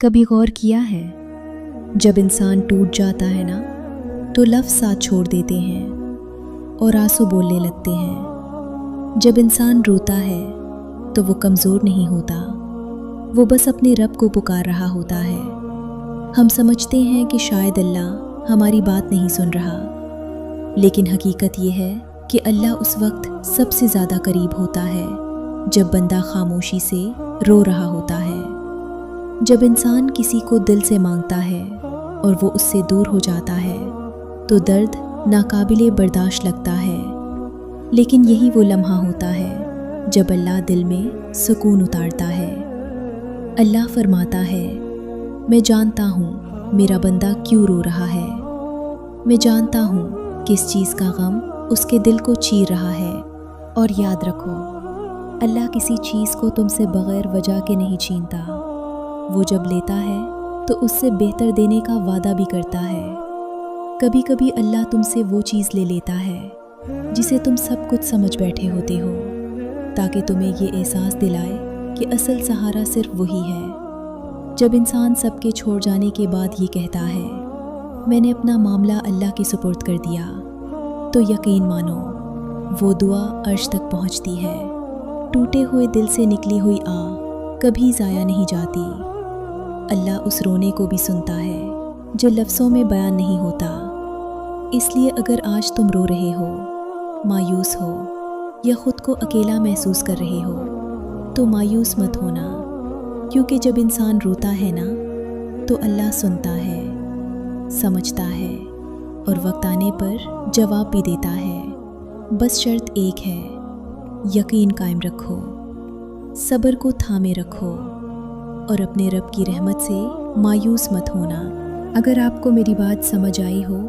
کبھی غور کیا ہے جب انسان ٹوٹ جاتا ہے نا تو لفظ ساتھ چھوڑ دیتے ہیں اور آنسو بولنے لگتے ہیں۔ جب انسان روتا ہے تو وہ کمزور نہیں ہوتا، وہ بس اپنے رب کو پکار رہا ہوتا ہے۔ ہم سمجھتے ہیں کہ شاید اللہ ہماری بات نہیں سن رہا، لیکن حقیقت یہ ہے کہ اللہ اس وقت سب سے زیادہ قریب ہوتا ہے جب بندہ خاموشی سے رو رہا ہوتا ہے۔ جب انسان کسی کو دل سے مانگتا ہے اور وہ اس سے دور ہو جاتا ہے تو درد ناقابل برداشت لگتا ہے، لیکن یہی وہ لمحہ ہوتا ہے جب اللہ دل میں سکون اتارتا ہے۔ اللہ فرماتا ہے، میں جانتا ہوں میرا بندہ کیوں رو رہا ہے، میں جانتا ہوں کس چیز کا غم اس کے دل کو چیر رہا ہے۔ اور یاد رکھو، اللہ کسی چیز کو تم سے بغیر وجہ کے نہیں چھینتا، وہ جب لیتا ہے تو اس سے بہتر دینے کا وعدہ بھی کرتا ہے۔ کبھی کبھی اللہ تم سے وہ چیز لے لیتا ہے جسے تم سب کچھ سمجھ بیٹھے ہوتے ہو، تاکہ تمہیں یہ احساس دلائے کہ اصل سہارا صرف وہی ہے۔ جب انسان سب کے چھوڑ جانے کے بعد یہ کہتا ہے، میں نے اپنا معاملہ اللہ کے سپرد کر دیا، تو یقین مانو وہ دعا عرش تک پہنچتی ہے۔ ٹوٹے ہوئے دل سے نکلی ہوئی کبھی ضائع نہیں جاتی۔ اللہ اس رونے کو بھی سنتا ہے جو لفظوں میں بیان نہیں ہوتا۔ اس لیے اگر آج تم رو رہے ہو، مایوس ہو یا خود کو اکیلا محسوس کر رہے ہو تو مایوس مت ہونا، کیونکہ جب انسان روتا ہے نا تو اللہ سنتا ہے، سمجھتا ہے اور وقت آنے پر جواب بھی دیتا ہے۔ بس شرط ایک ہے، یقین قائم رکھو، صبر کو تھامے رکھو اور اپنے رب کی رحمت سے مایوس مت ہونا۔ اگر آپ کو میری بات سمجھ آئی ہو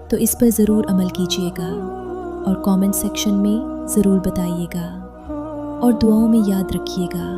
تو اس پر ضرور عمل کیجیے گا اور کامنٹ سیکشن میں ضرور بتائیے گا، اور دعاؤں میں یاد رکھیے گا